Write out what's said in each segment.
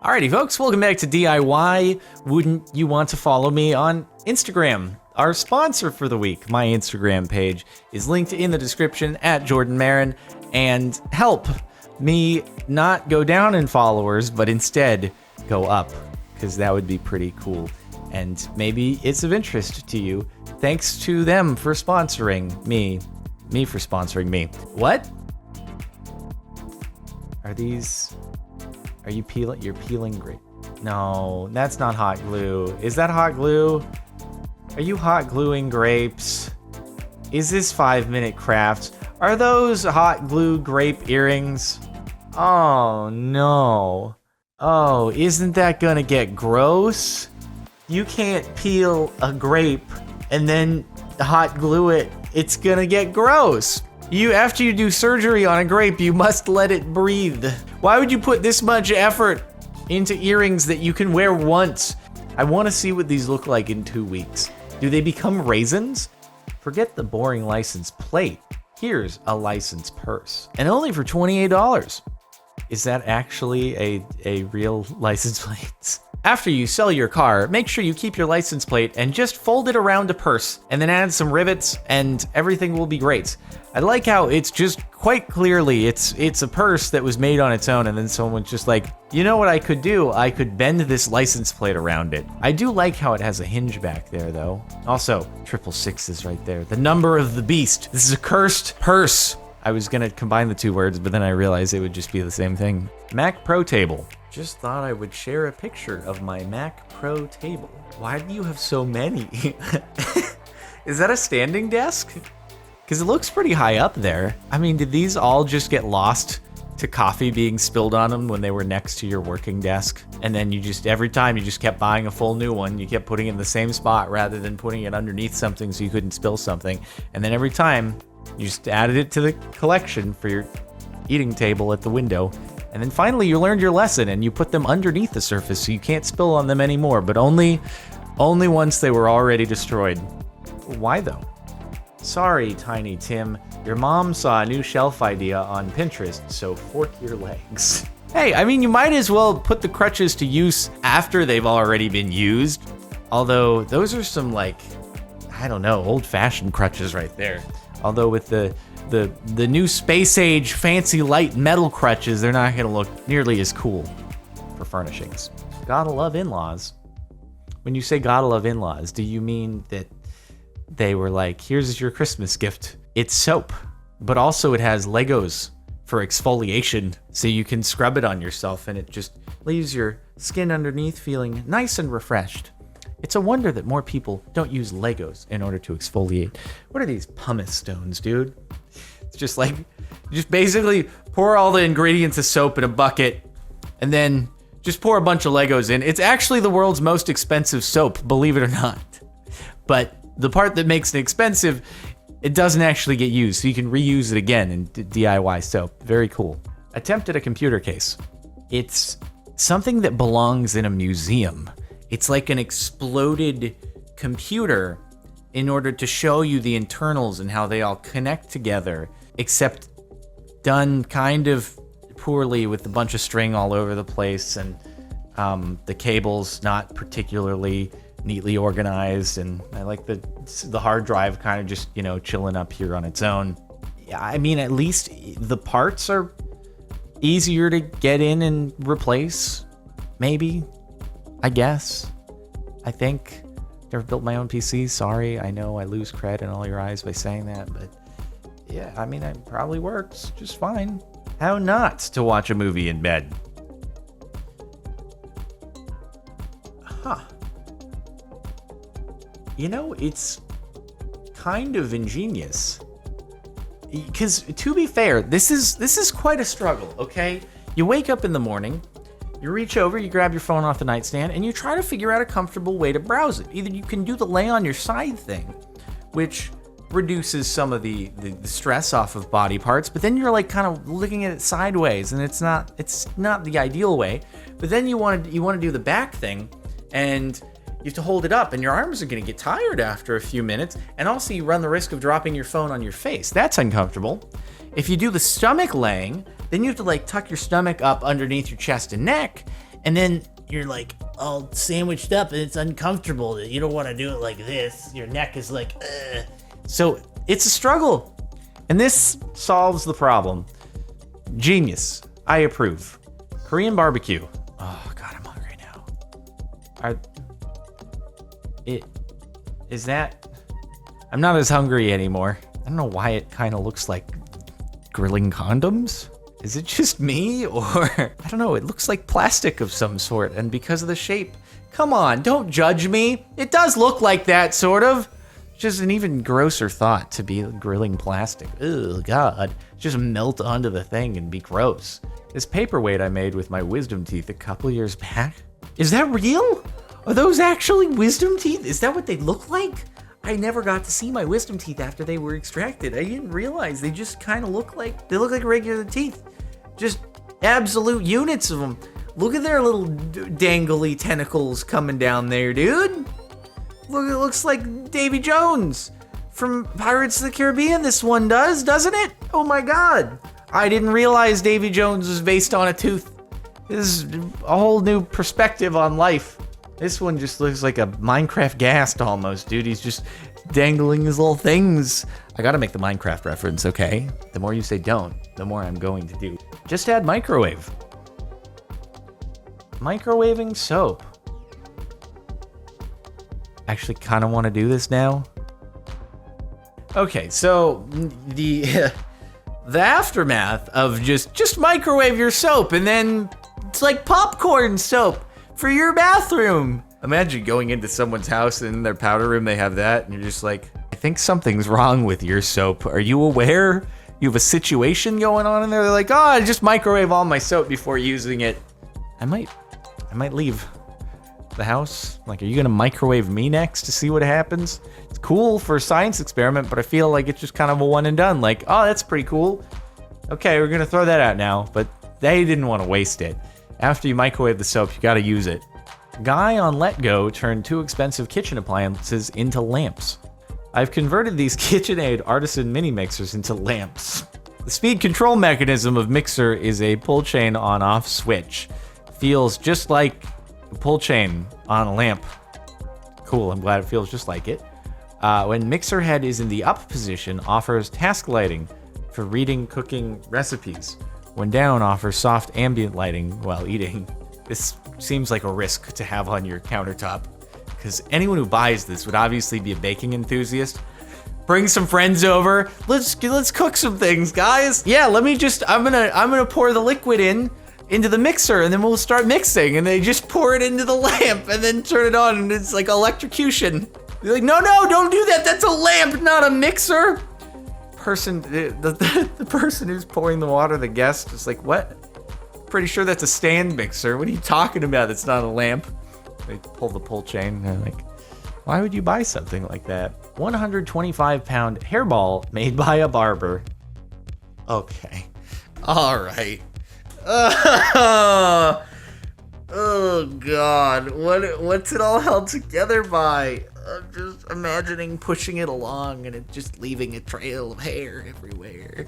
Alrighty, folks, welcome back to DIY. Wouldn't you want to follow me on Instagram? Our sponsor for the week, my Instagram page, is linked in the description at Jordan Marin, and help me not go down in followers, but instead go up, because that would be pretty cool. And maybe it's of interest to you. Thanks to them for sponsoring me. Me for sponsoring me. What? Are you peeling? You're peeling grape. No, that's not hot glue. Is that hot glue? Are you hot gluing grapes? Is this 5-minute crafts? Are those hot glue grape earrings? Oh no. Oh, isn't that gonna get gross? You can't peel a grape and then hot glue it. It's gonna get gross. After you do surgery on a grape, you must let it breathe. Why would you put this much effort into earrings that you can wear once? I want to see what these look like in 2 weeks. Do they become raisins? Forget the boring license plate. Here's a license purse. And only for $28. Is that actually a real license plate? After you sell your car, make sure you keep your license plate and just fold it around a purse and then add some rivets and everything will be great. I like how it's just quite clearly it's a purse that was made on its own, and then someone's just like, you know what I could do? I could bend this license plate around it. I do like how it has a hinge back there though. Also, 666 is right there. The number of the beast. This is a cursed purse. I was gonna combine the two words, but then I realized it would just be the same thing. Mac Pro table. Just thought I would share a picture of my Mac Pro table. Why do you have so many? Is that a standing desk? Because it looks pretty high up there. I mean, did these all just get lost to coffee being spilled on them when they were next to your working desk? And then you just, every time you just kept buying a full new one, you kept putting it in the same spot rather than putting it underneath something so you couldn't spill something. And then every time you just added it to the collection for your eating table at the window. And then finally you learned your lesson and you put them underneath the surface so you can't spill on them anymore, but only once they were already destroyed. Why though? Sorry, Tiny Tim. Your mom saw a new shelf idea on Pinterest, so fork your legs. Hey, I mean, you might as well put the crutches to use after they've already been used. Although, those are some, like, I don't know, old-fashioned crutches right there. Although with the new space-age fancy light metal crutches, they're not gonna look nearly as cool for furnishings. Gotta love in-laws. When you say gotta love in-laws, do you mean that they were like, here's your Christmas gift. It's soap, but also it has Legos for exfoliation, so you can scrub it on yourself and it just leaves your skin underneath feeling nice and refreshed. It's a wonder that more people don't use Legos in order to exfoliate. What are these pumice stones, dude? It's just like, just basically pour all the ingredients of soap in a bucket and then just pour a bunch of Legos in. It's actually the world's most expensive soap, believe it or not. But the part that makes it expensive, it doesn't actually get used, so you can reuse it again in DIY soap. Very cool. Attempt at a computer case. It's something that belongs in a museum. It's like an exploded computer in order to show you the internals and how they all connect together, except done kind of poorly with a bunch of string all over the place, and the cables not particularly neatly organized, and I like the hard drive kind of just, you know, chilling up here on its own. Yeah, I mean, at least the parts are easier to get in and replace, maybe, I guess. I think. Never built my own PC, sorry. I know I lose cred in all your eyes by saying that, but yeah, I mean, it probably works just fine. How not to watch a movie in bed? Huh. You know, it's kind of ingenious. Because, to be fair, this is quite a struggle, okay? You wake up in the morning, you reach over, you grab your phone off the nightstand, and you try to figure out a comfortable way to browse it. Either you can do the lay on your side thing, which reduces some of the stress off of body parts, but then you're like kind of looking at it sideways, and it's not the ideal way. But then you want to do the back thing, and you have to hold it up, and your arms are going to get tired after a few minutes, and also you run the risk of dropping your phone on your face. That's uncomfortable. If you do the stomach laying, then you have to like tuck your stomach up underneath your chest and neck, and then you're like all sandwiched up and it's uncomfortable. You don't want to do it like this. Your neck is like, ugh. So it's a struggle. And this solves the problem. Genius. I approve. Korean barbecue. Oh God, I'm hungry now. Is that? I'm not as hungry anymore. I don't know why it kind of looks like grilling condoms. Is it just me, or I don't know, it looks like plastic of some sort, and because of the shape. Come on, don't judge me. It does look like that, sort of. Just an even grosser thought to be grilling plastic. Ugh, God. Just melt onto the thing and be gross. This paperweight I made with my wisdom teeth a couple years back. Is that real? Are those actually wisdom teeth? Is that what they look like? I never got to see my wisdom teeth after they were extracted. I didn't realize they just kind of look like regular teeth. Just absolute units of them. Look at their little dangly tentacles coming down there, dude. Look, it looks like Davy Jones from Pirates of the Caribbean. This one does, doesn't it? Oh my God. I didn't realize Davy Jones was based on a tooth. This is a whole new perspective on life. This one just looks like a Minecraft ghast almost, dude. He's just dangling his little things. I gotta make the Minecraft reference, okay? The more you say don't, the more I'm going to do. Just add microwave. Microwaving soap. Actually kind of want to do this now. Okay, so the aftermath of just microwave your soap, and then it's like popcorn soap for your bathroom. Imagine going into someone's house and in their powder room they have that, and you're just like, I think something's wrong with your soap. Are you aware you have a situation going on in there? They're like, oh, I just microwave all my soap before using it. I might leave the house. Like, are you gonna microwave me next to see what happens? It's cool for a science experiment, but I feel like it's just kind of a one and done. Like, oh, that's pretty cool. Okay, we're gonna throw that out now, but they didn't want to waste it. After you microwave the soap, you gotta use it. Guy on Letgo turned 2 expensive kitchen appliances into lamps. I've converted these KitchenAid artisan mini mixers into lamps. The speed control mechanism of mixer is a pull chain on-off switch. Feels just like a pull chain on a lamp. Cool, I'm glad it feels just like it. When mixer head is in the up position, offers task lighting for reading, cooking recipes. When down, offers soft ambient lighting while eating. This seems like a risk to have on your countertop, because anyone who buys this would obviously be a baking enthusiast. Bring some friends over. Let's cook some things, guys. Yeah, I'm gonna pour the liquid into the mixer, and then we'll start mixing, and they just pour it into the lamp and then turn it on, and it's like electrocution. They're like, no, don't do that. That's a lamp, not a mixer. The person who's pouring the water, the guest, is like, what? Pretty sure that's a stand mixer. What are you talking about? It's not a lamp. They pull the pull chain, and they're like, why would you buy something like that? 125-pound hairball made by a barber. Okay. All right. Oh God, what's it all held together by? I'm just imagining pushing it along and it just leaving a trail of hair everywhere.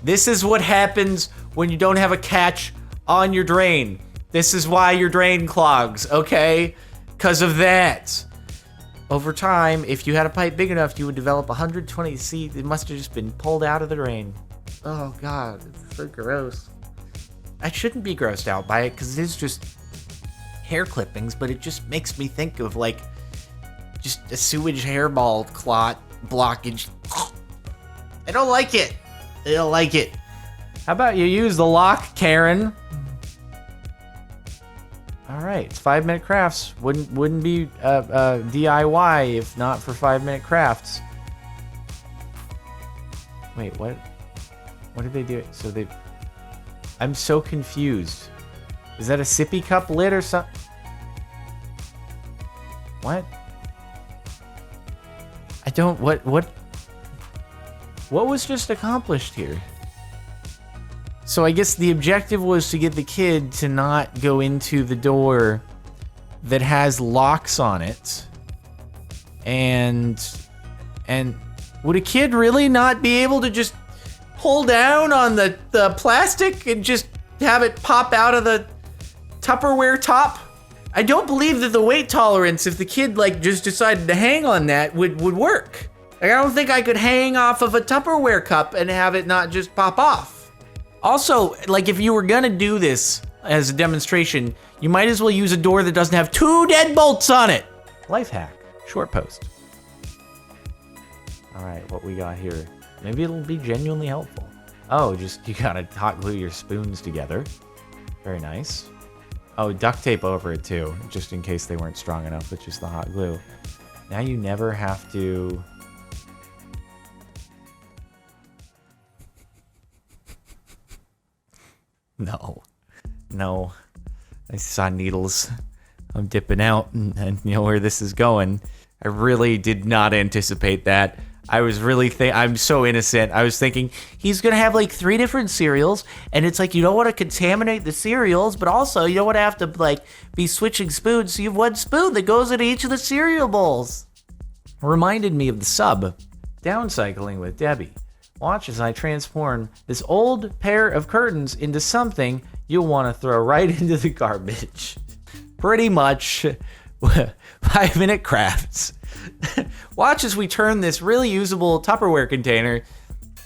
This is what happens when you don't have a catch on your drain. This is why your drain clogs, okay? Because of that. Over time, if you had a pipe big enough, you would develop 120 seeds. It must have just been pulled out of the drain. Oh God, it's so gross. I shouldn't be grossed out by it because it is just hair clippings, but it just makes me think of like just a sewage hairball clot blockage. I don't like it. I don't like it. How about you use the lock, Karen? All right, it's 5-minute crafts. Wouldn't be DIY if not for 5-minute crafts. Wait, what? What did they do? So they. I'm so confused. Is that a sippy cup lid or something? What? I don't. What was just accomplished here? So I guess the objective was to get the kid to not go into the door that has locks on it. And would a kid really not be able to just pull down on the plastic and just have it pop out of the Tupperware top. I don't believe that the weight tolerance, if the kid like just decided to hang on that, would work. Like, I don't think I could hang off of a Tupperware cup and have it not just pop off. Also, like if you were gonna do this as a demonstration, you might as well use a door that doesn't have 2 deadbolts on it. Life hack, short post. All right, what we got here? Maybe it'll be genuinely helpful. Oh, just you gotta hot glue your spoons together. Very nice. Oh, duct tape over it too, just in case they weren't strong enough with just the hot glue. Now you never have to... No. I saw needles. I'm dipping out and you know where this is going. I really did not anticipate that. I was really I'm so innocent. I was thinking he's gonna have like 3 different cereals, and it's like you don't want to contaminate the cereals, but also you don't want to have to like be switching spoons. So you have 1 spoon that goes in each of the cereal bowls. Reminded me of the sub, Downcycling with Debbie. Watch as I transform this old pair of curtains into something you'll want to throw right into the garbage. Pretty much 5-minute crafts. Watch as we turn this really usable Tupperware container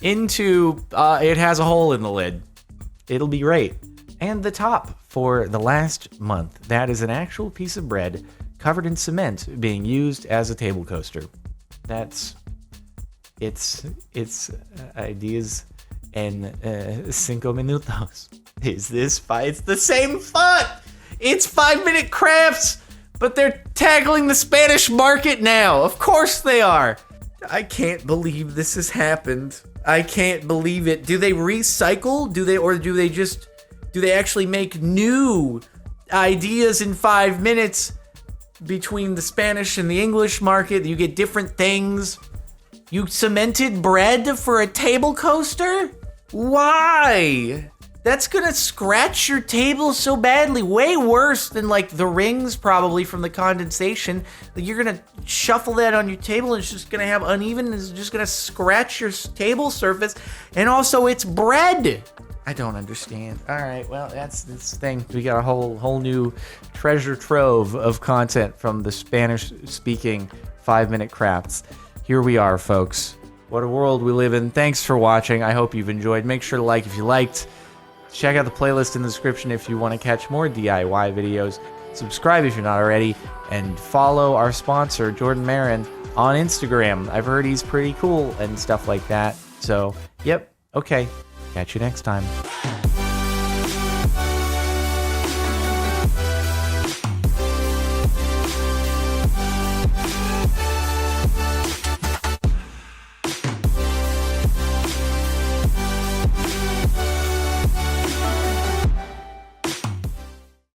into, it has a hole in the lid. It'll be great. And the top for the last month, that is an actual piece of bread covered in cement being used as a table coaster. It's ideas en 5 minutos. Is this it's the same font? It's 5-minute crafts! But they're tackling the Spanish market now. Of course they are. I can't believe this has happened. I can't believe it. Do they recycle? Do they actually make new ideas in 5 minutes between the Spanish and the English market? You get different things. You cemented bread for a table coaster? Why? That's gonna scratch your table so badly, way worse than like the rings probably from the condensation. That you're gonna shuffle that on your table and it's just gonna have uneven, it's just gonna scratch your table surface. And also it's bread. I don't understand. All right, well, that's the thing. We got a whole new treasure trove of content from the Spanish-speaking 5-minute crafts. Here we are, folks. What a world we live in. Thanks for watching. I hope you've enjoyed. Make sure to like if you liked. Check out the playlist in the description if you want to catch more DIY videos. Subscribe if you're not already. And follow our sponsor, Jordan Marin, on Instagram. I've heard he's pretty cool and stuff like that. So, yep. Okay. Catch you next time.